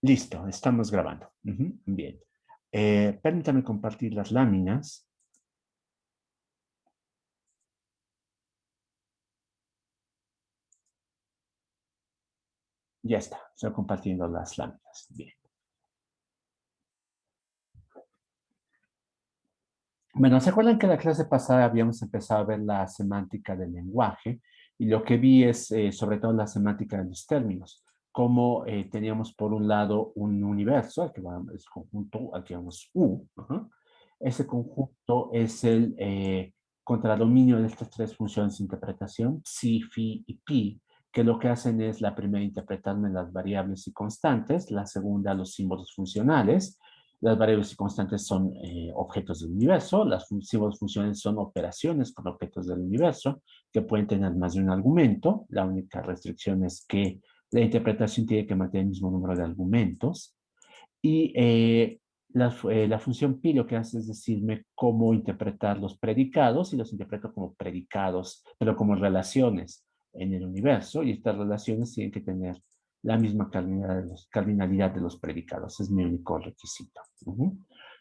Listo, estamos grabando. Bien. Permítame compartir las láminas. Ya está, estoy compartiendo las láminas. Bien. Bueno, ¿se acuerdan que en la clase pasada habíamos empezado a ver la semántica del lenguaje? Y lo que vi es sobre todo la semántica de los términos. Como teníamos por un lado un universo, al que es conjunto, al que llamamos U. Ese conjunto es el contradominio de estas tres funciones de interpretación, psi, phi y pi, que lo que hacen es la primera interpretarme las variables y constantes, la segunda los símbolos funcionales. Las variables y constantes son objetos del universo, las símbolos funcionales son operaciones con objetos del universo que pueden tener más de un argumento. La única restricción es que la interpretación tiene que mantener el mismo número de argumentos. Y la función pi lo que hace es decirme cómo interpretar los predicados, y los interpreto como predicados, pero como relaciones en el universo, y estas relaciones tienen que tener la misma cardinalidad de los predicados. Es mi único requisito.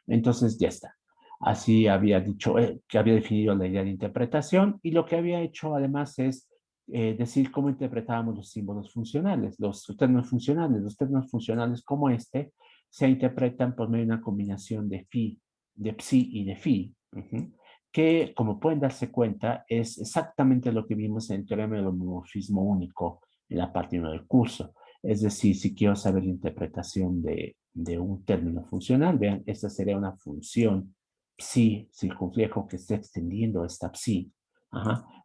Entonces ya está. Así había dicho, que había definido la idea de interpretación, y lo que había hecho además es decir cómo interpretábamos los símbolos funcionales, los términos funcionales. Los términos funcionales como este se interpretan por medio de una combinación de phi, de psi y de phi, que, como pueden darse cuenta, es exactamente lo que vimos en el teorema del homomorfismo único en la parte 1 del curso. Es decir, si quiero saber la interpretación de un término funcional, vean, esta sería una función psi circunflejo que está extendiendo esta psi.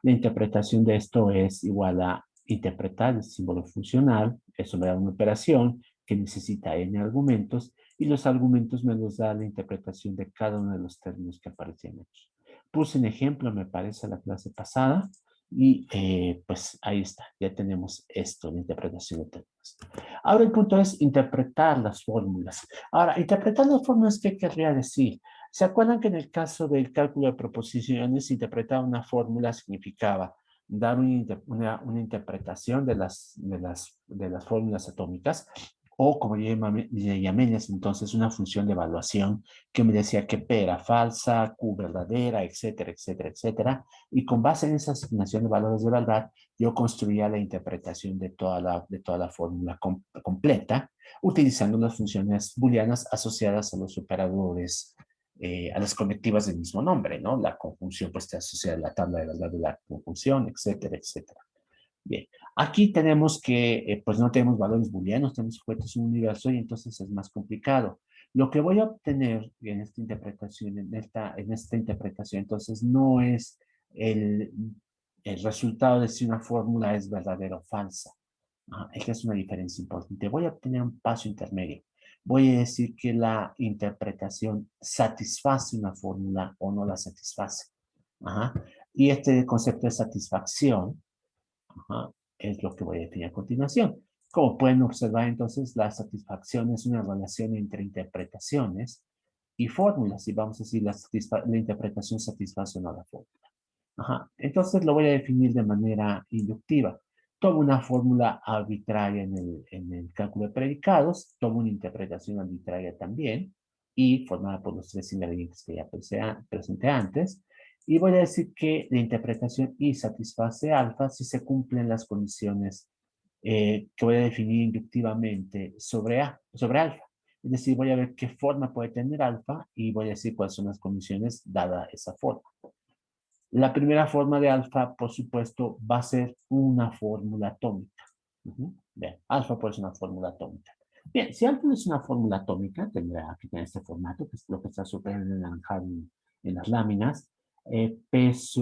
La interpretación de esto es igual a interpretar el símbolo funcional, eso me da una operación que necesita n argumentos, y los argumentos me los da la interpretación de cada uno de los términos que aparecían aquí. Puse un ejemplo, me parece, la clase pasada, y pues ahí está, ya tenemos esto, la interpretación de términos. Ahora el punto es interpretar las fórmulas. Ahora, interpretar las fórmulas, ¿qué querría decir? ¿Se acuerdan que en el caso del cálculo de proposiciones, interpretar una fórmula significaba dar una interpretación de las fórmulas atómicas, o como le llamé en ese entonces, una función de evaluación que me decía que P era falsa, Q verdadera, etcétera, etcétera, etcétera. Y con base en esa asignación de valores de verdad, yo construía la interpretación de toda la fórmula completa, utilizando las funciones booleanas asociadas a los operadores, a las conectivas del mismo nombre, ¿no? La conjunción pues está asociada a la tabla de verdad de la conjunción, etcétera, etcétera. Bien, aquí tenemos que, pues no tenemos valores booleanos, tenemos objetos en un universo, y entonces es más complicado. Lo que voy a obtener en esta interpretación, en esta interpretación, entonces no es el, el resultado de si una fórmula es verdadera o falsa. Esta es una diferencia importante. Voy a obtener un paso intermedio. Voy a decir que la interpretación satisface una fórmula o no la satisface. Ajá. Y este concepto de satisfacción, ajá, es lo que voy a definir a continuación. Como pueden observar, entonces, la satisfacción es una relación entre interpretaciones y fórmulas. Y vamos a decir, la interpretación satisface o no la fórmula. Ajá. Entonces lo voy a definir de manera inductiva. Tomo una fórmula arbitraria en el cálculo de predicados, tomo una interpretación arbitraria también, y formada por los tres ingredientes que ya presenté antes, y voy a decir que la interpretación y satisface alfa si se cumplen las condiciones que voy a definir inductivamente sobre alfa. Es decir, voy a ver qué forma puede tener alfa, y voy a decir cuáles son las condiciones dada esa forma. La primera forma de alfa, por supuesto, va a ser una fórmula atómica. Bien, alfa puede ser una fórmula atómica. Bien, si alfa es una fórmula atómica, tendrá que tener este formato, que es lo que está súper anaranjado en las láminas. PNK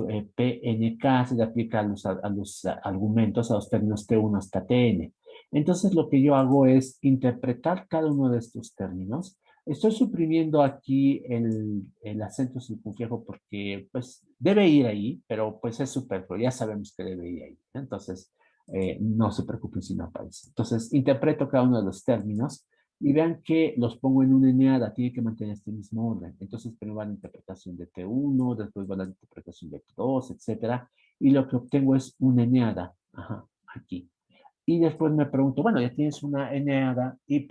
se le aplica a los argumentos, a los términos T1 hasta Tn. Entonces, lo que yo hago es interpretar cada uno de estos términos. Estoy suprimiendo aquí el acento circunflejo porque pues debe ir ahí, pero pues es superfluo, ya sabemos que debe ir ahí. Entonces, no se preocupen si no aparece. Entonces, interpreto cada uno de los términos, y vean que los pongo en una eneada, tiene que mantener este mismo orden. Entonces, primero va la interpretación de T1, después va la interpretación de T2, etcétera, y lo que obtengo es una eneada, aquí. Y después me pregunto, bueno, ya tienes una eneada y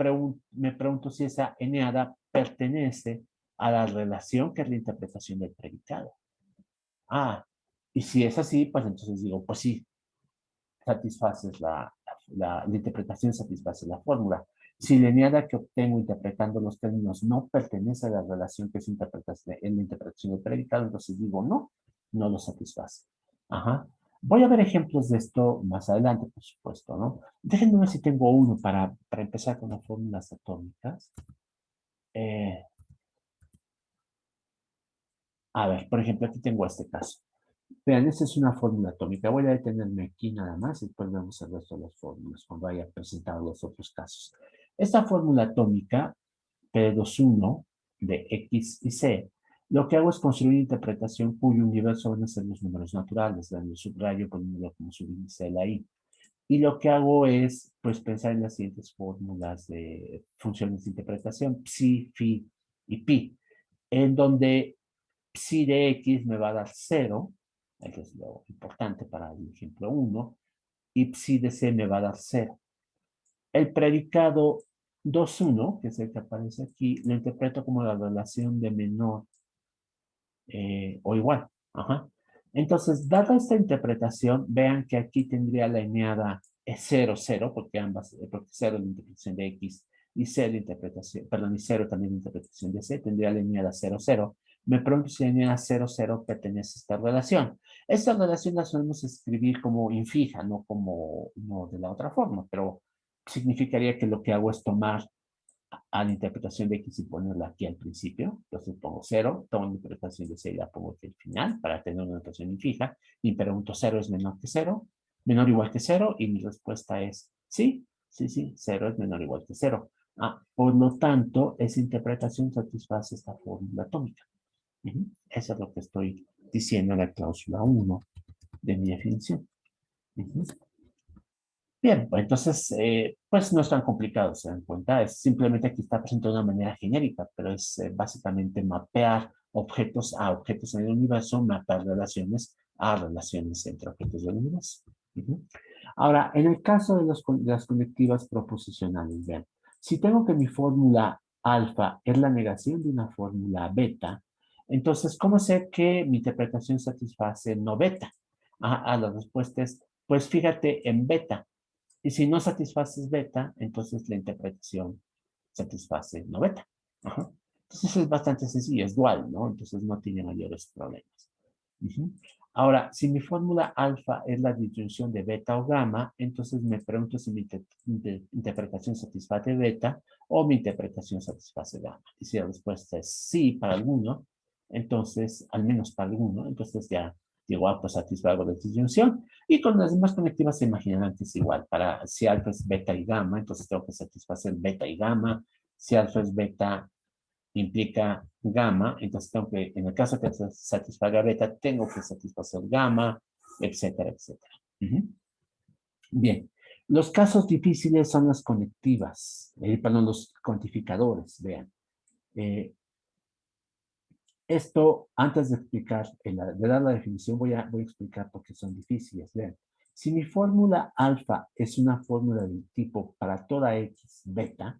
me pregunto si esa eneada pertenece a la relación que es la interpretación del predicado. Ah, y si es así, pues entonces digo, pues sí, satisfaces la interpretación satisface la fórmula. Si la eneada que obtengo interpretando los términos no pertenece a la relación que es en la interpretación del predicado, entonces digo no, no lo satisface. Ajá. Voy a ver ejemplos de esto más adelante, por supuesto, ¿no? Déjenme ver si tengo uno para empezar con las fórmulas atómicas. Eh, a ver, por ejemplo, aquí tengo este caso. Vean, esta es una fórmula atómica. Voy a detenerme aquí nada más y después vemos el resto de las fórmulas cuando haya presentado los otros casos. Esta fórmula atómica, P21 de X y C, lo que hago es construir una interpretación cuyo universo van a ser los números naturales, dando subrayo poniéndolo como subíndice de la I. Y lo que hago es, pues, pensar en las siguientes fórmulas de funciones de interpretación, psi, phi y pi, en donde psi de X me va a dar 0, eso es lo importante para el ejemplo 1, y psi de C me va a dar 0. El predicado 2,1, que es el que aparece aquí, lo interpreto como la relación de menor o igual. Ajá. Entonces, dada esta interpretación, vean que aquí tendría la eneada 0, 0, porque porque 0 es la interpretación de X y 0 la interpretación, perdón, y 0 también la interpretación de C, tendría la eneada 0, 0. Me pregunto si la eneada 0, 0 pertenece a esta relación. Esta relación la solemos escribir como infija, no como no de la otra forma, pero significaría que lo que hago es tomar a la interpretación de X y ponerla aquí al principio. Entonces pongo 0, tomo la interpretación de C y la pongo aquí al final para tener una notación fija. Y pregunto, ¿0 es menor que 0? ¿Menor o igual que 0? Y mi respuesta es sí, sí, sí, 0 es menor o igual que 0. Por lo tanto, esa interpretación satisface esta fórmula atómica. Eso es lo que estoy diciendo en la cláusula 1 de mi definición. Bien, pues entonces, pues no es tan complicado, se dan cuenta, es simplemente aquí está presentado de una manera genérica, pero es básicamente mapear objetos a objetos en el universo, mapear relaciones a relaciones entre objetos del universo. Ujú. Ahora, en el caso de las conectivas proposicionales, vean, si tengo que mi fórmula alfa es la negación de una fórmula beta, entonces, ¿cómo sé que mi interpretación satisface no beta? La respuesta es, pues fíjate en beta. Y si no satisfaces beta, entonces la interpretación satisface no beta. Ajá. Entonces es bastante sencillo, es dual, ¿no? Entonces no tiene mayores problemas. Ujú. Ahora, si mi fórmula alfa es la disyunción de beta o gamma, entonces me pregunto si mi interpretación satisface beta o mi interpretación satisface gamma. Y si la respuesta es sí para alguno, entonces, al menos para alguno, entonces ya digo, pues satisfago la disyunción. Y con las demás conectivas se imaginarán que es igual. Para si alfa es beta y gamma, entonces tengo que satisfacer beta y gamma. Si alfa es beta implica gamma, entonces tengo que, en el caso que satisfaga beta, tengo que satisfacer gamma, etcétera, etcétera. Bien, los casos difíciles son las conectivas, perdón, los cuantificadores, vean. Eh, Esto, antes de explicar, de dar la definición, voy a explicar por qué son difíciles. Vean, si mi fórmula alfa es una fórmula del tipo para toda x beta,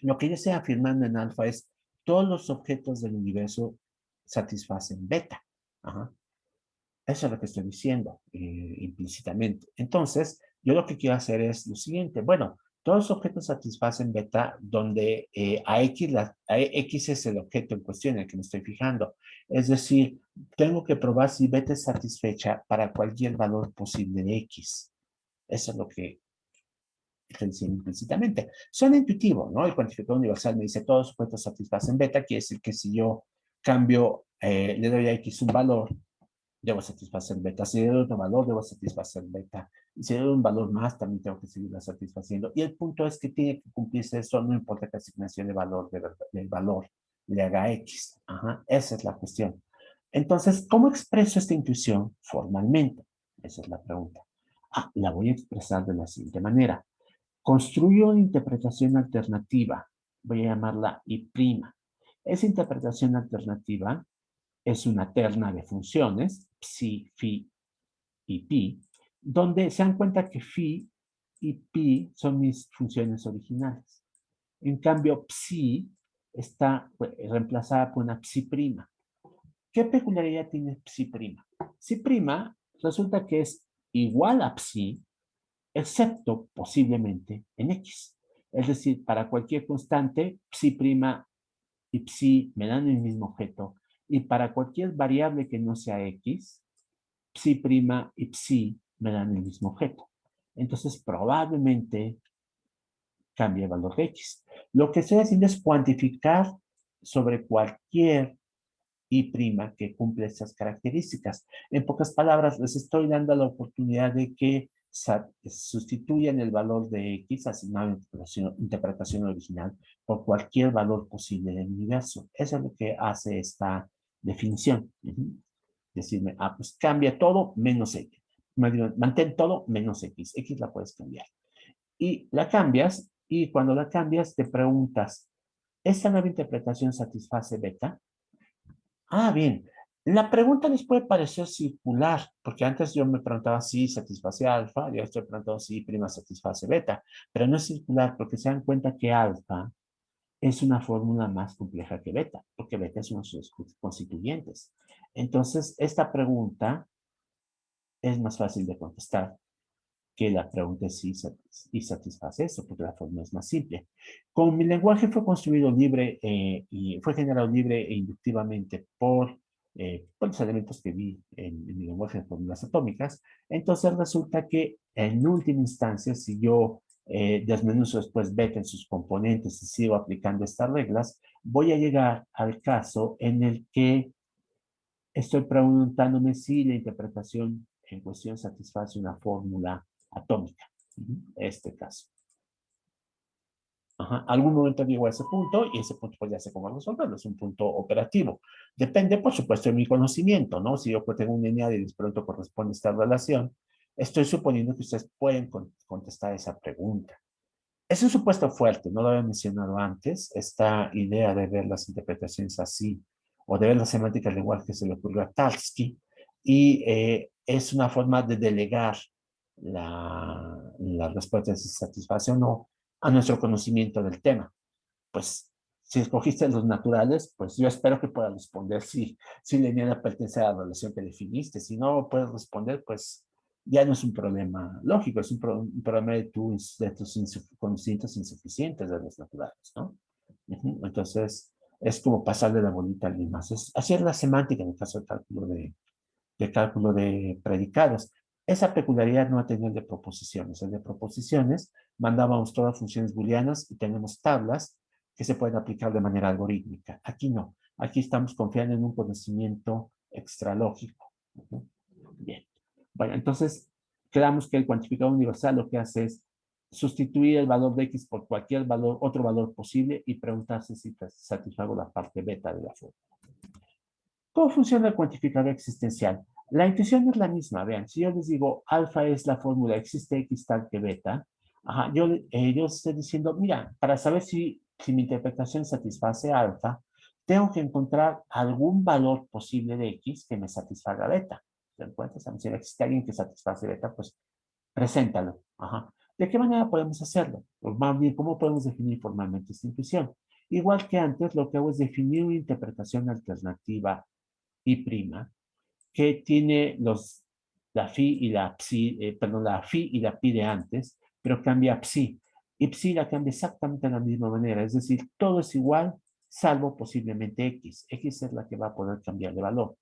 lo que yo estoy afirmando en alfa es todos los objetos del universo satisfacen beta. Ajá. Eso es lo que estoy diciendo implícitamente. Entonces, yo lo que quiero hacer es lo siguiente. Bueno, todos los objetos satisfacen beta donde a X es el objeto en cuestión en el que me estoy fijando. Es decir, tengo que probar si beta es satisfecha para cualquier valor posible de X. Eso es lo que estoy diciendo implícitamente. Suena intuitivo, ¿no? El cuantificador universal me dice todos los objetos satisfacen beta, quiere decir que si yo cambio, le doy a X un valor, debo satisfacer beta. Si le doy otro valor, debo satisfacer beta. Y si le doy un valor más, también tengo que seguirla satisfaciendo. Y el punto es que tiene que cumplirse eso, no importa qué asignación de valor, del valor le haga X. Ajá, esa es la cuestión. Entonces, ¿cómo expreso esta intuición formalmente? Esa es la pregunta. La voy a expresar de la siguiente manera. Construyo una interpretación alternativa. Voy a llamarla I'. Esa interpretación alternativa es una terna de funciones, psi, phi y pi, donde se dan cuenta que phi y pi son mis funciones originales. En cambio, psi está reemplazada por una psi prima. ¿Qué peculiaridad tiene psi prima? Psi prima resulta que es igual a psi, excepto posiblemente en x. Es decir, para cualquier constante, psi prima y psi me dan el mismo objeto, y para cualquier variable que no sea x, psi prima y psi me dan el mismo objeto. Entonces, probablemente cambie el valor de x. Lo que estoy haciendo es cuantificar sobre cualquier y prima que cumple estas características. En pocas palabras, les estoy dando la oportunidad de que sustituyan el valor de x asignado en interpretación original por cualquier valor posible del universo. Eso es lo que hace esta definición. Decirme, pues cambia todo menos x. Mantén todo menos x. X la puedes cambiar. Y la cambias, y cuando la cambias te preguntas, ¿esta nueva interpretación satisface beta? Bien. La pregunta les puede parecer circular, porque antes yo me preguntaba si satisface alfa, y ahora estoy preguntando si prima satisface beta, pero no es circular porque se dan cuenta que alfa es una fórmula más compleja que beta, porque beta es uno de sus constituyentes. Entonces, esta pregunta es más fácil de contestar que la pregunta es si satisface eso, porque la fórmula es más simple. Como mi lenguaje fue construido libre y fue generado libre e inductivamente por los elementos que vi en mi lenguaje de fórmulas atómicas, entonces resulta que en última instancia, si yo desmenuzo después beta en sus componentes y sigo aplicando estas reglas, voy a llegar al caso en el que estoy preguntándome si la interpretación en cuestión satisface una fórmula atómica. Este caso. Algún momento llego a ese punto y ese punto pues ya sé cómo resolverlo. Es un punto operativo. Depende, por supuesto, de mi conocimiento, ¿no? Si yo tengo un lineal y de pronto corresponde esta relación, estoy suponiendo que ustedes pueden contestar esa pregunta. Es un supuesto fuerte, no lo había mencionado antes, esta idea de ver las interpretaciones así, o de ver la semántica del lenguaje que se le ocurrió a Tarski, y es una forma de delegar la respuesta de si satisface o no a nuestro conocimiento del tema. Pues si escogiste los naturales, pues yo espero que puedas responder si lineal pertenece a la relación que definiste. Si no puedes responder, pues ya no es un problema lógico, es un problema de tus conocimientos insuficientes de los naturales, ¿no? Entonces, es como pasarle la bolita a alguien más. Así es la semántica en el caso de cálculo de predicados. Esa peculiaridad no ha tenido el de proposiciones. El de proposiciones mandábamos todas funciones booleanas y tenemos tablas que se pueden aplicar de manera algorítmica. Aquí no. Aquí estamos confiando en un conocimiento extralógico. Bien. Bueno, entonces quedamos que el cuantificador universal lo que hace es sustituir el valor de x por cualquier valor, otro valor posible y preguntarse si satisfago la parte beta de la fórmula. ¿Cómo funciona el cuantificador existencial? La intuición es la misma. Vean, si yo les digo alfa es la fórmula, existe x tal que beta, yo estoy diciendo, mira, para saber si mi interpretación satisface alfa, tengo que encontrar algún valor posible de x que me satisfaga beta. ¿Te encuentras? Si existe alguien que satisface beta, pues preséntalo. ¿De qué manera podemos hacerlo? Pues más bien, ¿cómo podemos definir formalmente esta intuición? Igual que antes, lo que hago es definir una interpretación alternativa y prima, que tiene la phi y la psi, perdón, la phi y la pi de antes, pero cambia a psi. Y psi la cambia exactamente de la misma manera, es decir, todo es igual, salvo posiblemente x. X es la que va a poder cambiar de valor.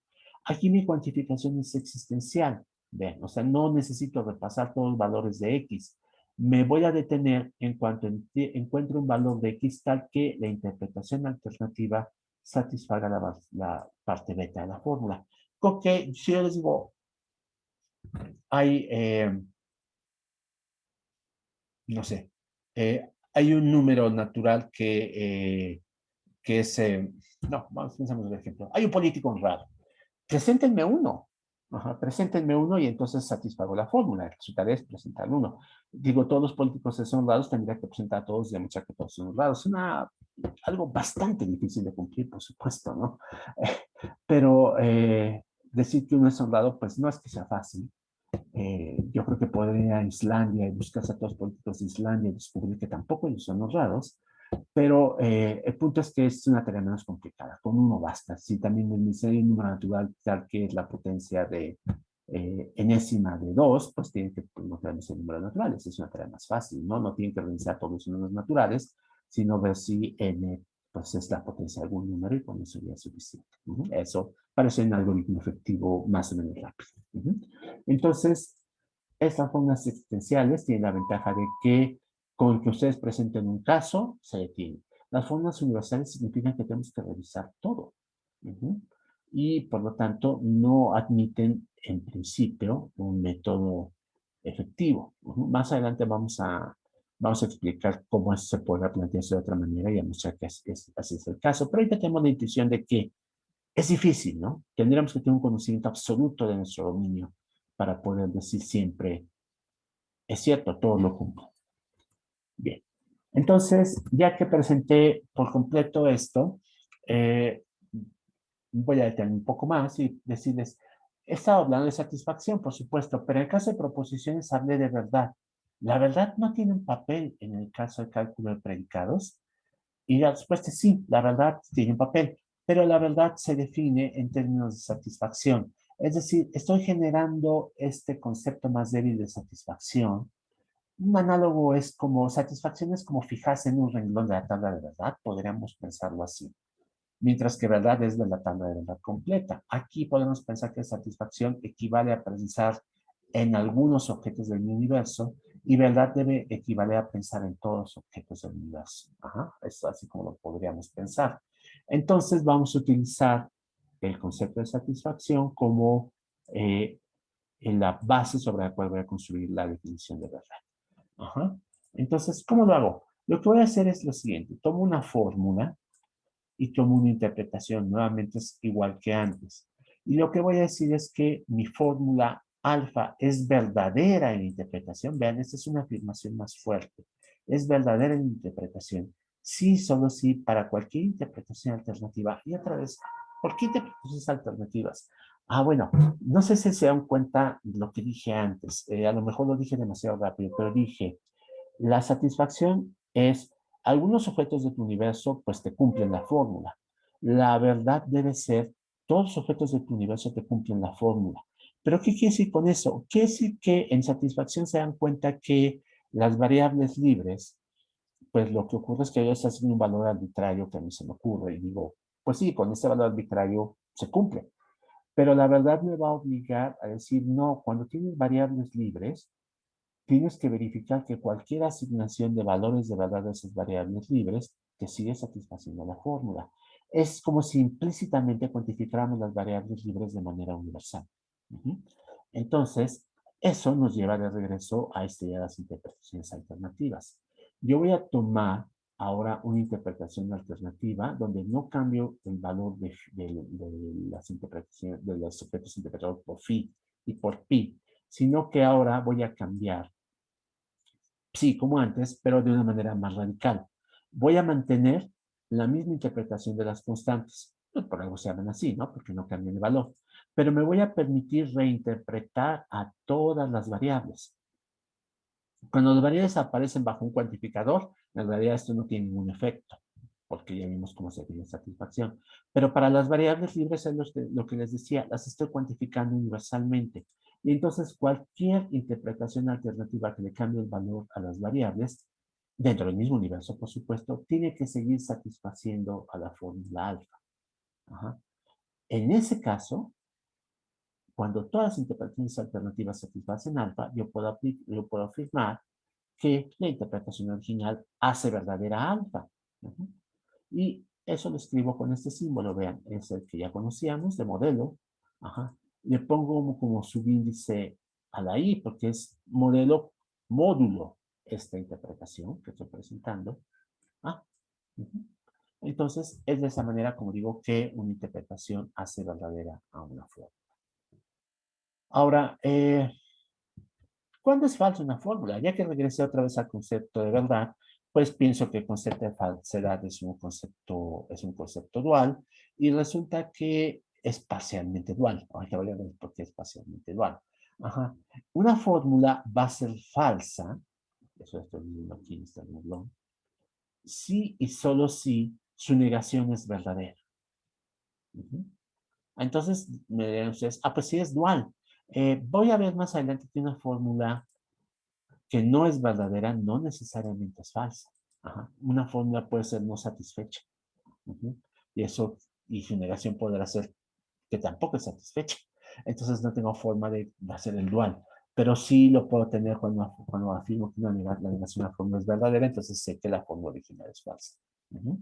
Aquí mi cuantificación es existencial. Vean, o sea, no necesito repasar todos los valores de x. Me voy a detener en cuanto encuentre un valor de x tal que la interpretación alternativa satisfaga la parte beta de la fórmula. Porque si yo les digo, hay, no sé, hay un número natural que es, no, vamos, pensamos un ejemplo. Hay un político honrado. Preséntenme uno. Preséntenme uno y entonces satisfago la fórmula. El resultado es presentar uno. Digo, todos los políticos son honrados, tendría que presentar a todos y demostrar que todos son honrados. Algo bastante difícil de cumplir, por supuesto, ¿no? Pero decir que uno es honrado, pues no es que sea fácil. Yo creo que podría a Islandia y buscar a todos los políticos de Islandia y descubrir que tampoco ellos son honrados, pero el punto es que es una tarea menos complicada. Con uno basta. Si también el misterio número natural, tal que es la potencia de enésima de 2, pues tienen que encontrar el número natural. Es una tarea más fácil, ¿no? No tienen que realizar todos los números naturales, sino ver si n pues es la potencia de algún número y con eso ya es suficiente. Eso parece un algoritmo efectivo más o menos rápido. Entonces, estas fórmulas existenciales tienen la ventaja de que con que ustedes presenten un caso, se detiene. Las fórmulas universales significan que tenemos que revisar todo. Y por lo tanto, no admiten en principio un método efectivo. Más adelante vamos a explicar cómo se puede plantearse de otra manera y a mostrar que así es el caso. Pero ahorita tenemos la intuición de que es difícil, ¿no? Tendríamos que tener un conocimiento absoluto de nuestro dominio para poder decir siempre, es cierto, todo lo cumplo. Bien. Entonces, ya que presenté por completo esto, eh, voy a detenerme un poco más y decirles, he estado hablando de satisfacción, por supuesto, pero en el caso de proposiciones hablé de verdad. La verdad no tiene un papel en el caso de cálculo de predicados. Y la respuesta es sí, la verdad tiene un papel, pero la verdad se define en términos de satisfacción. Es decir, estoy generando este concepto más débil de satisfacción. Un análogo es como, satisfacción es como fijarse en un renglón de la tabla de verdad, podríamos pensarlo así. Mientras que verdad es de la tabla de verdad completa. Aquí podemos pensar que satisfacción equivale a pensar en algunos objetos del universo y verdad debe equivaler a pensar en todos los objetos del universo. Ajá, es así como lo podríamos pensar. Entonces vamos a utilizar el concepto de satisfacción como en la base sobre la cual voy a construir la definición de verdad. Ajá. Entonces, ¿cómo lo hago? Lo que voy a hacer es lo siguiente. Tomo una fórmula y tomo una interpretación. Nuevamente es igual que antes. Y lo que voy a decir es que mi fórmula alfa es verdadera en interpretación. Vean, esta es una afirmación más fuerte. Es verdadera en interpretación. Sí, solo sí, para cualquier interpretación alternativa. Y otra vez, ¿por qué interpretaciones alternativas? Bueno, no sé si se dan cuenta de lo que dije antes. A lo mejor lo dije demasiado rápido, pero dije, la satisfacción es algunos objetos de tu universo pues te cumplen la fórmula. La verdad debe ser todos los objetos de tu universo te cumplen la fórmula. Pero ¿qué quiere decir con eso? Quiere decir que en satisfacción se dan cuenta que las variables libres, pues lo que ocurre es que ellos hacen un valor arbitrario que a mí se me ocurre y digo, pues sí, con ese valor arbitrario se cumple. Pero la verdad me va a obligar a decir, no, cuando tienes variables libres, tienes que verificar que cualquier asignación de valores de verdad de esas variables libres te sigue satisfaciendo la fórmula. Es como si implícitamente cuantificáramos las variables libres de manera universal. Entonces, eso nos lleva de regreso a estudiar las interpretaciones alternativas. Yo voy a tomar ahora una interpretación alternativa donde no cambio el valor de las interpretaciones de los objetos interpretados por phi y por pi, sino que ahora voy a cambiar sí, como antes, pero de una manera más radical. Voy a mantener la misma interpretación de las constantes. Pues por algo se llaman así, ¿no? Porque no cambian de valor. Pero me voy a permitir reinterpretar a todas las variables. Cuando las variables aparecen bajo un cuantificador, en realidad esto no tiene ningún efecto, porque ya vimos cómo se tiene satisfacción. Pero para las variables libres es lo que les decía, las estoy cuantificando universalmente. Y entonces cualquier interpretación alternativa que le cambie el valor a las variables, dentro del mismo universo, por supuesto, tiene que seguir satisfaciendo a la fórmula alfa. Ajá. En ese caso, cuando todas las interpretaciones alternativas satisfacen alfa, yo puedo afirmar que la interpretación original hace verdadera alfa. Y eso lo escribo con este símbolo, vean, es el que ya conocíamos de modelo. Ajá. Le pongo como subíndice a la I porque es modelo módulo esta interpretación que estoy presentando. Ah, entonces, es de esa manera, como digo, que una interpretación hace verdadera a una fórmula. Ahora, ¿cuándo es falsa una fórmula? Ya que regresé otra vez al concepto de verdad, pues pienso que el concepto de falsedad es un concepto dual y resulta que es parcialmente dual. Ahorita voy a ver por qué es parcialmente dual. Ajá. Una fórmula va a ser falsa, eso estoy viendo aquí en este renglón, si y solo si su negación es verdadera. Ujú. Entonces, me dirán ustedes, pues sí es dual. Voy a ver más adelante que una fórmula que no es verdadera no necesariamente es falsa. Ajá. Una fórmula puede ser no satisfecha. Ujú. Y eso, y su negación podrá ser que tampoco es satisfecha. Entonces no tengo forma de hacer el dual. Pero sí lo puedo tener cuando afirmo que la negación de una fórmula es verdadera, entonces sé que la fórmula original es falsa. Ujú.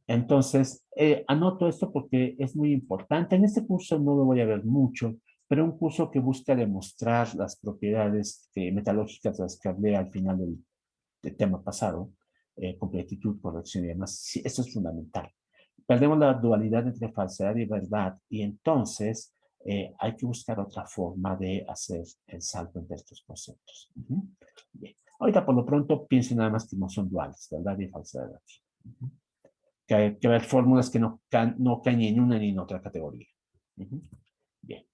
Entonces, anoto esto porque es muy importante. En este curso no lo voy a ver mucho, pero un curso que busca demostrar las propiedades metalógicas de las que hablé al final del tema pasado, completitud, corrección y demás. Sí, esto es fundamental. Perdemos la dualidad entre falsedad y verdad y entonces hay que buscar otra forma de hacer el salto entre estos conceptos. Ujú. Bien. Ahorita por lo pronto piensen nada más que no son duales, verdad y falsedad aquí. Ujú. Que hay fórmulas que no caen ni en una ni en otra categoría. Ujú. Bien.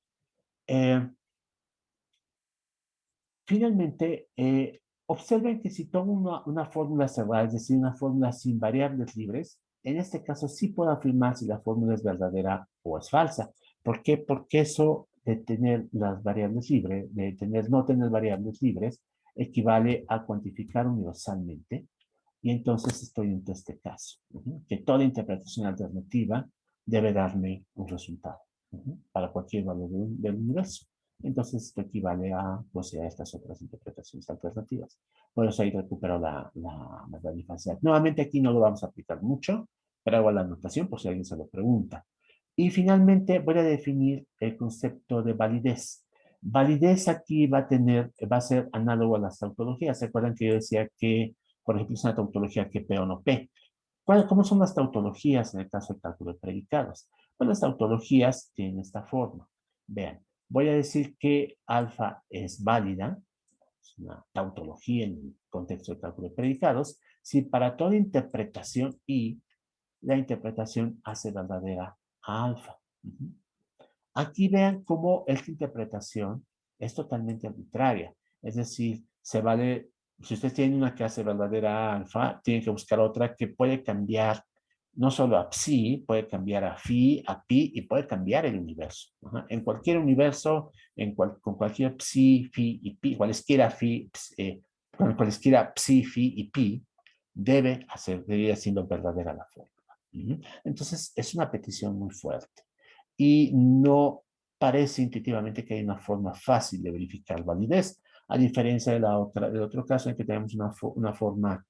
Eh, Finalmente, observen que si tomo una fórmula cerrada, es decir, una fórmula sin variables libres, en este caso sí puedo afirmar si la fórmula es verdadera o es falsa. ¿Por qué? Porque eso de tener las variables libres, no tener variables libres, equivale a cuantificar universalmente. Y entonces estoy en este caso, que toda interpretación alternativa debe darme un resultado para cualquier valor del universo. Entonces esto equivale a, pues, a estas otras interpretaciones alternativas. Por eso ahí recupero la verdad y falsedad. Nuevamente aquí no lo vamos a aplicar mucho, pero hago la anotación por si alguien se lo pregunta. Y finalmente voy a definir el concepto de validez. Validez aquí va a ser análogo a las tautologías. ¿Se acuerdan que yo decía que, por ejemplo, es una tautología que P o no P? ¿Cómo son las tautologías en el caso del cálculo de predicados? Pues las tautologías tienen esta forma. Vean, voy a decir que alfa es válida, es una tautología en el contexto del cálculo de predicados, si para toda interpretación I, la interpretación hace verdadera a alfa. Aquí vean cómo esta interpretación es totalmente arbitraria. Es decir, se vale, si usted tiene una que hace verdadera alfa, tiene que buscar otra que puede cambiar no solo a psi, puede cambiar a phi, a pi y puede cambiar el universo. Ajá. En cualquier universo, con cualquier psi, phi y pi, con cualesquiera psi, phi y pi, debería siendo verdadera la fórmula. Entonces, es una petición muy fuerte y no parece intuitivamente que hay una forma fácil de verificar validez, a diferencia del otro caso en que tenemos una forma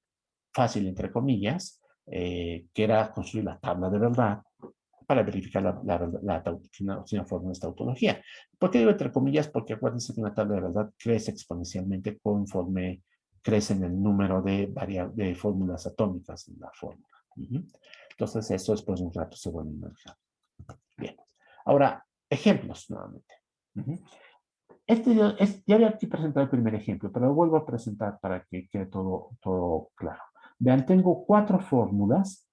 fácil, entre comillas, que era construir la tabla de verdad para verificar si una forma de esta tautología. ¿Por qué digo entre comillas? Porque acuérdense que una tabla de verdad crece exponencialmente conforme crece en el número de fórmulas atómicas en la fórmula. Entonces, eso después de un rato se vuelve inmanejable. Bien. Ahora, ejemplos nuevamente. Ujú. Ya había aquí presentado el primer ejemplo, pero lo vuelvo a presentar para que quede todo claro. Vean, tengo 4 fórmulas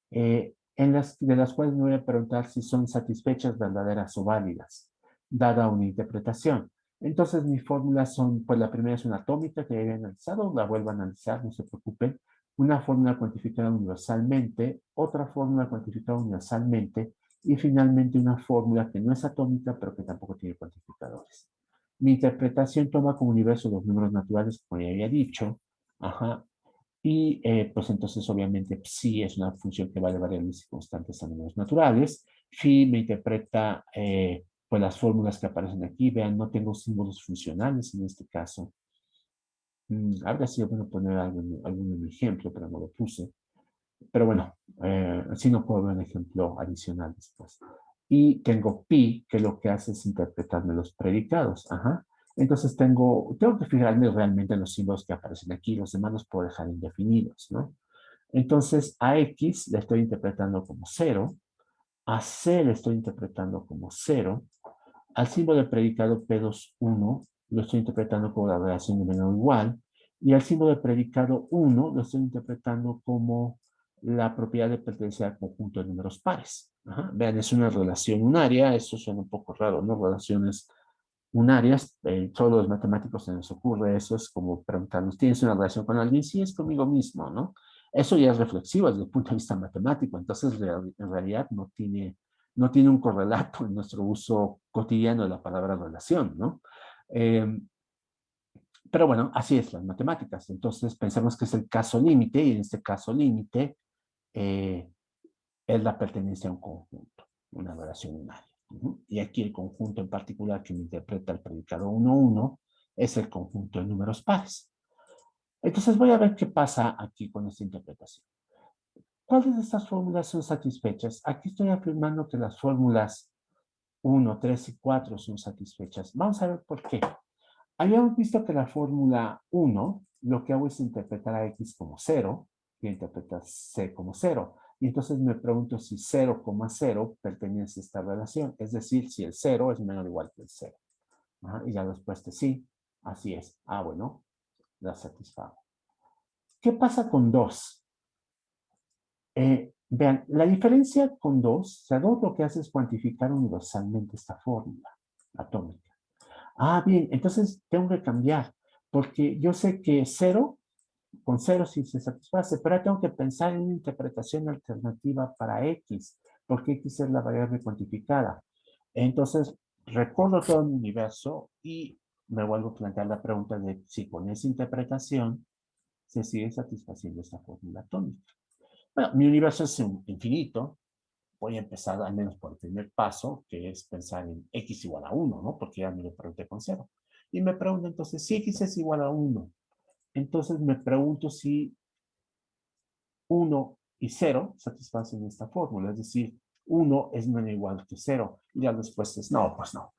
de las cuales me voy a preguntar si son satisfechas, verdaderas o válidas, dada una interpretación. Entonces, mis fórmulas son, pues la primera es una atómica que ya había analizado, la vuelvo a analizar, no se preocupen. Una fórmula cuantificada universalmente, otra fórmula cuantificada universalmente y finalmente una fórmula que no es atómica, pero que tampoco tiene cuantificadores. Mi interpretación toma como universo los números naturales, como ya había dicho, ajá, y pues entonces obviamente psi es una función que va de variables y constantes a números naturales. Phi me interpreta pues las fórmulas que aparecen aquí. Vean, no tengo símbolos funcionales en este caso. Habría sido bueno poner algún ejemplo, pero no lo puse. Pero bueno, así no puedo ver un ejemplo adicional después. Y tengo pi, que lo que hace es interpretarme los predicados. Ajá. Entonces tengo que fijarme realmente en los símbolos que aparecen aquí. Los demás los puedo dejar indefinidos, ¿no? Entonces a X le estoy interpretando como 0, a C le estoy interpretando como 0, al símbolo del predicado P2, 1 lo estoy interpretando como la relación de menor o igual, y al símbolo del predicado 1 lo estoy interpretando como la propiedad de pertenecer al conjunto de números pares. Ajá. Vean, es una relación unaria, eso suena un poco raro, ¿no? Relaciones un área, todos los matemáticos se nos ocurre eso, es como preguntarnos, ¿tienes una relación con alguien? Sí, es conmigo mismo, ¿no? Eso ya es reflexivo desde el punto de vista matemático, entonces en realidad no tiene un correlato en nuestro uso cotidiano de la palabra relación, ¿no? Eh, pero bueno, así es las matemáticas. Entonces pensemos que es el caso límite y en este caso límite eh, es la pertenencia a un conjunto, una relación unaria. Y aquí el conjunto en particular que me interpreta el predicado 1, es el conjunto de números pares. Entonces voy a ver qué pasa aquí con esta interpretación. ¿Cuáles de estas fórmulas son satisfechas? Aquí estoy afirmando que las fórmulas 1, 3 y 4 son satisfechas. Vamos a ver por qué. Habíamos visto que la fórmula 1, lo que hago es interpretar a x como 0 y interpretar c como 0. Y entonces me pregunto si 0,0 pertenece a esta relación. Es decir, si el 0 es menor o igual que el 0. Ajá, y la respuesta es sí. Así es. Ah, bueno, la satisfago. ¿Qué pasa con 2? Vean, la diferencia con 2, o sea, 2 lo que hace es cuantificar universalmente esta fórmula atómica. Ah, bien, entonces tengo que cambiar, porque yo sé que 0, con 0 sí se satisface, pero ahora tengo que pensar en una interpretación alternativa para x, porque x es la variable cuantificada. Entonces, recorro todo el universo y me vuelvo a plantear la pregunta de si con esa interpretación se sigue satisfaciendo esta fórmula atómica. Bueno, mi universo es infinito. Voy a empezar al menos por el primer paso, que es pensar en x igual a 1, ¿no? Porque ya me lo pregunté con 0. Y me pregunto entonces, si x es igual a 1, entonces me pregunto si 1 y 0 satisfacen esta fórmula, es decir, 1 es menor o igual que 0. Y la respuesta es no, pues no.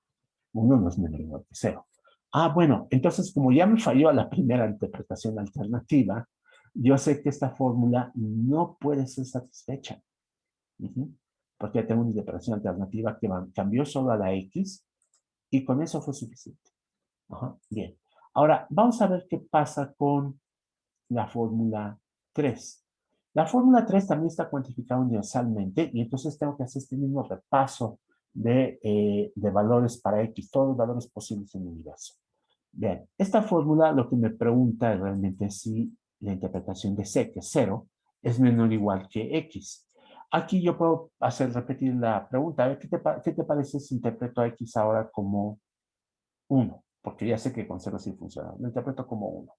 1 no es menor o igual que 0. Ah, bueno, entonces como ya me falló a la primera interpretación alternativa, yo sé que esta fórmula no puede ser satisfecha. Porque ya tengo una interpretación alternativa que cambió solo a la X y con eso fue suficiente. Ajá, bien. Ahora, vamos a ver qué pasa con la fórmula 3. La fórmula 3 también está cuantificada universalmente y entonces tengo que hacer este mismo repaso de valores para X, todos los valores posibles en el universo. Bien, esta fórmula lo que me pregunta es realmente si la interpretación de C, que es 0, es menor o igual que X. Aquí yo puedo repetir la pregunta. A ver, ¿qué te parece si interpreto a X ahora como 1? Porque ya sé que con 0 sí funciona. Lo interpreto como 1.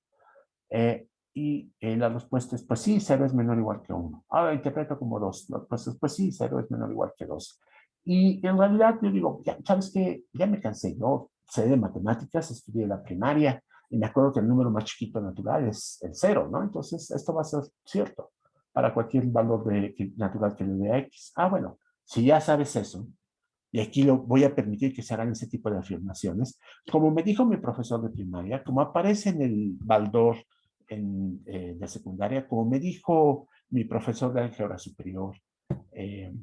La respuesta es, pues sí, 0 es menor o igual que 1. Ahora interpreto como 2. La respuesta es, pues sí, 0 es menor o igual que 2. Y en realidad yo digo, ya, ¿sabes qué? Ya me cansé. Yo sé de matemáticas, estudié la primaria y me acuerdo que el número más chiquito natural es el 0, ¿no? Entonces esto va a ser cierto para cualquier valor natural que le dé a X. Ah, bueno, si ya sabes eso, y aquí lo voy a permitir que se hagan ese tipo de afirmaciones, como me dijo mi profesor de primaria, como aparece en el baldor de secundaria, como me dijo mi profesor de álgebra superior, eh,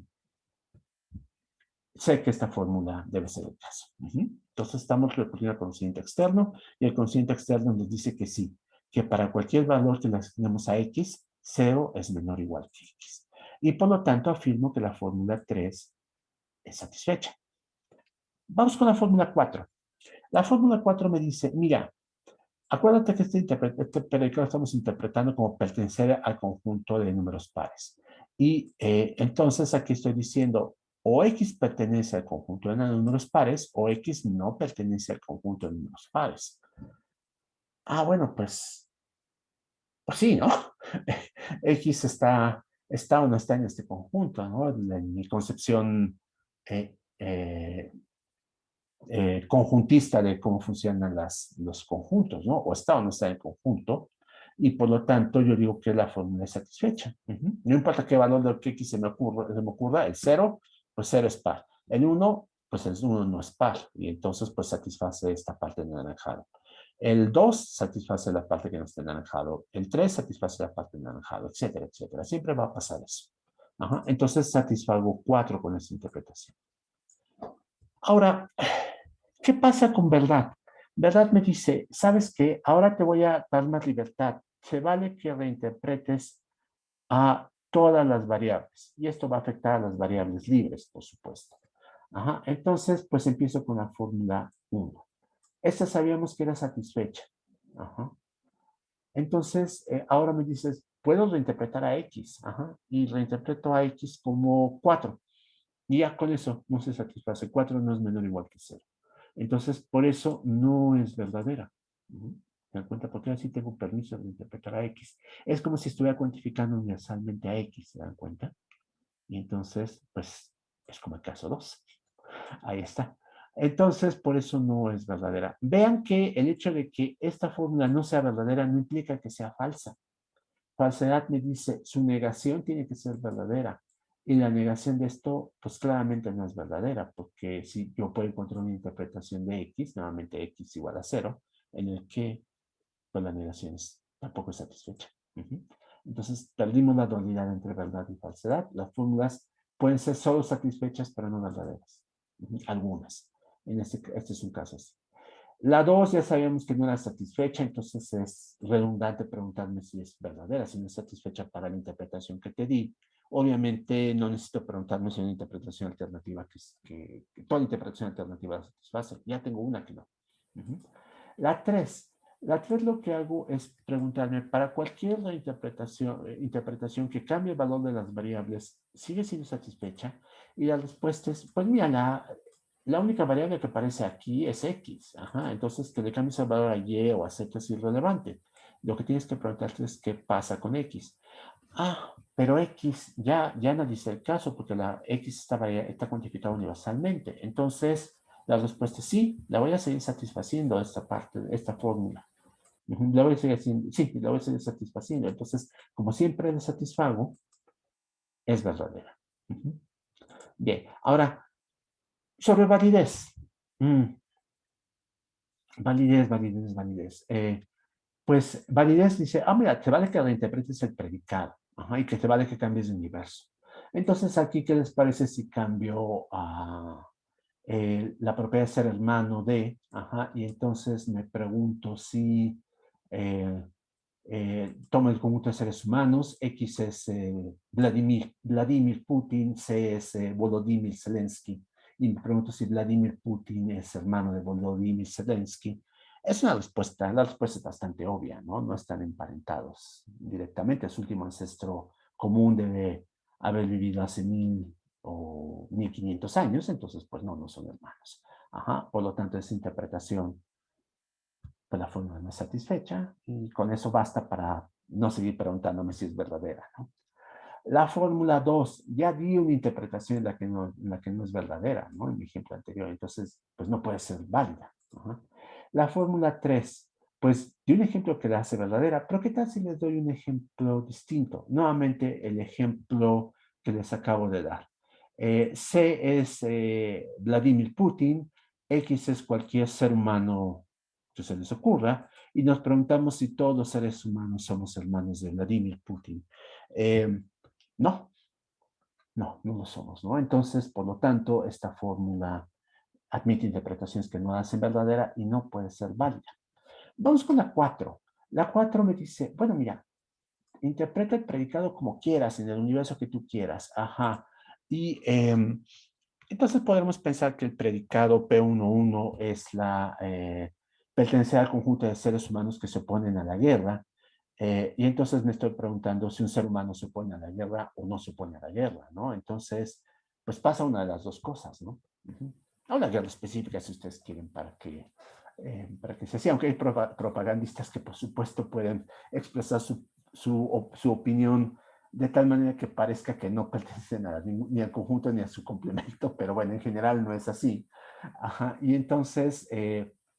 sé que esta fórmula debe ser el caso. Entonces estamos recurriendo al conocimiento externo y el conocimiento externo nos dice que sí, que para cualquier valor que le asignemos a X, 0 es menor o igual que X. Y por lo tanto afirmo que la fórmula 3 es satisfecha. Vamos con la fórmula 4. La fórmula 4 me dice, mira, acuérdate que este predicado estamos interpretando como pertenecer al conjunto de números pares. Y entonces aquí estoy diciendo, o X pertenece al conjunto de números pares, o X no pertenece al conjunto de números pares. Ah, bueno, pues sí, ¿no? X está o no está en este conjunto, ¿no? En mi concepción eh, eh, conjuntista de cómo funcionan los conjuntos, ¿no? O está o no está en el conjunto, y por lo tanto yo digo que la fórmula es satisfecha. No importa qué valor de X se me ocurra, el 0, pues 0 es par. El 1, pues el 1 no es par, y entonces pues satisface esta parte de anaranjado. El 2 satisface la parte que no está anaranjado. El 3 satisface la parte de anaranjado, etcétera, etcétera. Siempre va a pasar eso. Ajá. Entonces satisfago 4 con esa interpretación. Ahora, ¿qué pasa con verdad? Verdad me dice, ¿sabes qué? Ahora te voy a dar más libertad. Se vale que reinterpretes a todas las variables. Y esto va a afectar a las variables libres, por supuesto. Ajá. Entonces, pues empiezo con la fórmula 1. Esta sabíamos que era satisfecha. Ajá. Entonces, ahora me dices, puedo reinterpretar a X. Ajá. Y reinterpreto a X como 4. Y ya con eso no se satisface. 4 no es menor o igual que 0. Entonces, por eso no es verdadera. Ujú. ¿Se dan cuenta? Porque así tengo permiso de interpretar a X. Es como si estuviera cuantificando universalmente a X, ¿se dan cuenta? Y entonces, pues, es como el caso 2. Ahí está. Entonces, por eso no es verdadera. Vean que el hecho de que esta fórmula no sea verdadera no implica que sea falsa. Falsedad me dice, su negación tiene que ser verdadera. Y la negación de esto, pues claramente no es verdadera, porque si yo puedo encontrar una interpretación de X, nuevamente X igual a 0, en el que pues, la negación tampoco es satisfecha. Uh-huh. Entonces, perdimos la dualidad entre verdad y falsedad. Las fórmulas pueden ser solo satisfechas, pero no verdaderas. Uh-huh. Algunas. Este es un caso así. La 2 ya sabíamos que no era satisfecha, entonces es redundante preguntarme si es verdadera, si no es satisfecha para la interpretación que te di. Obviamente no necesito preguntarme si hay una interpretación alternativa que toda interpretación alternativa la satisface. Ya tengo una que no. Uh-huh. La 3. La 3 lo que hago es preguntarme para cualquier interpretación que cambie el valor de las variables, ¿sigue siendo satisfecha? Y la respuesta es, pues mira, la única variable que aparece aquí es X. Ajá. Entonces, que le cambies el valor a Y o a Z es irrelevante. Lo que tienes que preguntarte es qué pasa con X. Ah, pero X ya analicé el caso porque la X está cuantificada universalmente. Entonces, la respuesta es sí, la voy a seguir satisfaciendo esta parte, esta fórmula. La voy a seguir haciendo, sí, la voy a seguir satisfaciendo. Entonces, como siempre le satisfago, es verdadera. Bien, ahora, sobre validez. Mm, validez. Pues validez dice, mira, te vale que reinterpretes el predicado, ajá, y que te vale que cambies de universo. Entonces, aquí, ¿qué les parece si cambio a la propiedad de ser hermano de, ajá, y entonces me pregunto si eh, tomo el conjunto de seres humanos, X es Vladimir Putin, C es Volodymyr Zelensky, y me pregunto si Vladimir Putin es hermano de Volodymyr Zelensky. Es una respuesta, la respuesta es bastante obvia, ¿no? No están emparentados directamente. Su último ancestro común debe haber vivido hace 1500 años, entonces pues no son hermanos. Ajá, por lo tanto, esa interpretación pues la fórmula no es satisfecha y con eso basta para no seguir preguntándome si es verdadera, ¿no? La fórmula 2, ya di una interpretación en la que no es verdadera, ¿no? En mi ejemplo anterior, entonces, pues no puede ser válida. ¿No? La fórmula 3, pues di un ejemplo que la hace verdadera, pero ¿qué tal si les doy un ejemplo distinto? Nuevamente, el ejemplo que les acabo de dar. C es Vladimir Putin, X es cualquier ser humano que se les ocurra, y nos preguntamos si todos los seres humanos somos hermanos de Vladimir Putin. Eh, no, no lo somos, ¿no? Entonces, por lo tanto, esta fórmula admite interpretaciones que no hacen verdadera y no puede ser válida. Vamos con la 4. La 4 me dice, bueno, mira, interpreta el predicado como quieras, en el universo que tú quieras. Ajá. Y entonces podremos pensar que el predicado P11 es pertenecer al conjunto de seres humanos que se oponen a la guerra. Y entonces me estoy preguntando si un ser humano se opone a la guerra o no se opone a la guerra, ¿no? Entonces, pues pasa una de las dos cosas, ¿no? Uh-huh. A una guerra específica, si ustedes quieren, para que se sea, aunque hay propagandistas que por supuesto pueden expresar su opinión de tal manera que parezca que no pertenecen ni al conjunto ni a su complemento, pero bueno, en general no es así. Ajá, y entonces,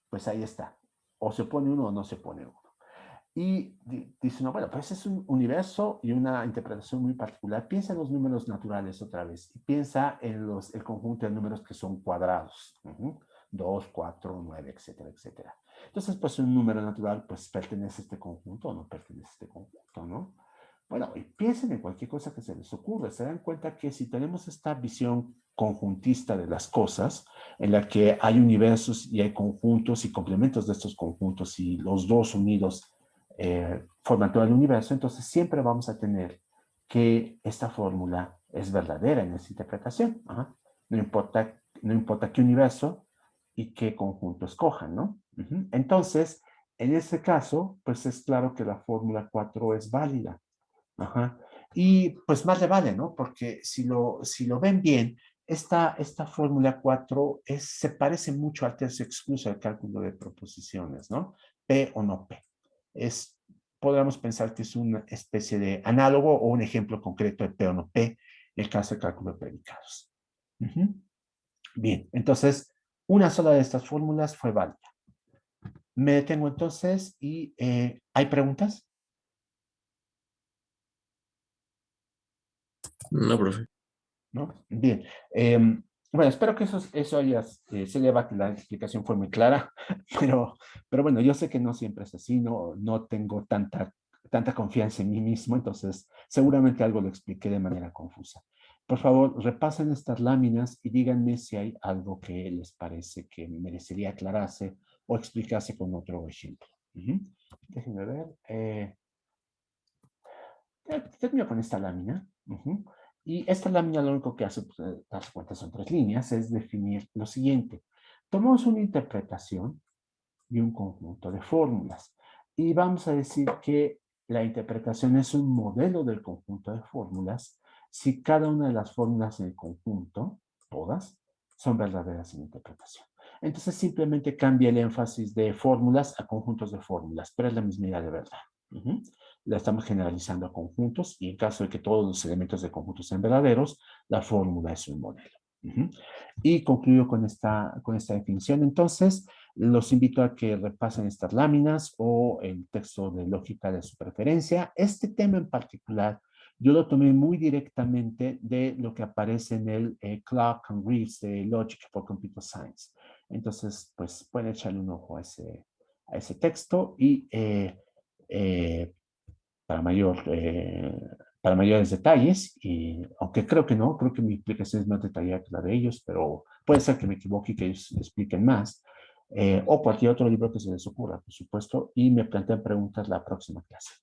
pues ahí está. O se opone uno o no se opone uno. Y dice, no, bueno, pues es un universo y una interpretación muy particular. Piensa en los números naturales otra vez. Y piensa en el conjunto de números que son cuadrados. 2, 4, 9, etcétera, etcétera. Entonces, pues un número natural, pues pertenece a este conjunto o no pertenece a este conjunto, ¿no? Bueno, y piensen en cualquier cosa que se les ocurra. Se dan cuenta que si tenemos esta visión conjuntista de las cosas, en la que hay universos y hay conjuntos y complementos de estos conjuntos y los dos unidos forman todo el universo, entonces siempre vamos a tener que esta fórmula es verdadera en esa interpretación. ¿Ah? No importa qué universo y qué conjunto escojan, ¿no? Entonces, en este caso, pues es claro que la fórmula 4 es válida. Ajá. Y pues más le vale, ¿no? Porque si lo ven bien, esta fórmula 4 se parece mucho al tercio excluso del cálculo de proposiciones, ¿no? P o no P. Es, podríamos pensar que es una especie de análogo o un ejemplo concreto de P o no P, en el caso de cálculo de predicados. Bien, entonces, una sola de estas fórmulas fue válida. Me detengo entonces y ¿hay preguntas? No, profe. ¿No? Bien. Bueno, espero que eso se lleva que la explicación fue muy clara, pero bueno, yo sé que no siempre es así, no tengo tanta confianza en mí mismo, entonces seguramente algo lo expliqué de manera confusa. Por favor, repasen estas láminas y díganme si hay algo que les parece que merecería aclararse o explicarse con otro ejemplo. Déjenme ver. Termino con esta lámina. Y esta lámina lo único que hace, pues, darse cuenta son 3 líneas, es definir lo siguiente. Tomamos una interpretación y un conjunto de fórmulas. Y vamos a decir que la interpretación es un modelo del conjunto de fórmulas si cada una de las fórmulas en el conjunto, todas, son verdaderas en interpretación. Entonces simplemente cambia el énfasis de fórmulas a conjuntos de fórmulas, pero es la misma idea de verdad. La estamos generalizando a conjuntos y en caso de que todos los elementos de conjuntos sean verdaderos, la fórmula es un modelo. Y concluyo con esta definición. Entonces, los invito a que repasen estas láminas o el texto de lógica de su preferencia. Este tema en particular, yo lo tomé muy directamente de lo que aparece en el Clark and Reeves de Logic for Computer Science. Entonces, pues pueden echarle un ojo a ese texto y eh, para, para mayores detalles, y aunque creo que no, creo que mi explicación es más detallada que la de ellos, pero puede ser que me equivoque y que ellos expliquen más, o cualquier otro libro que se les ocurra, por supuesto, y me plantean preguntas la próxima clase.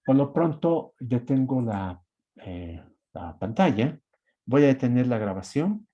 Por lo pronto, detengo la pantalla, voy a detener la grabación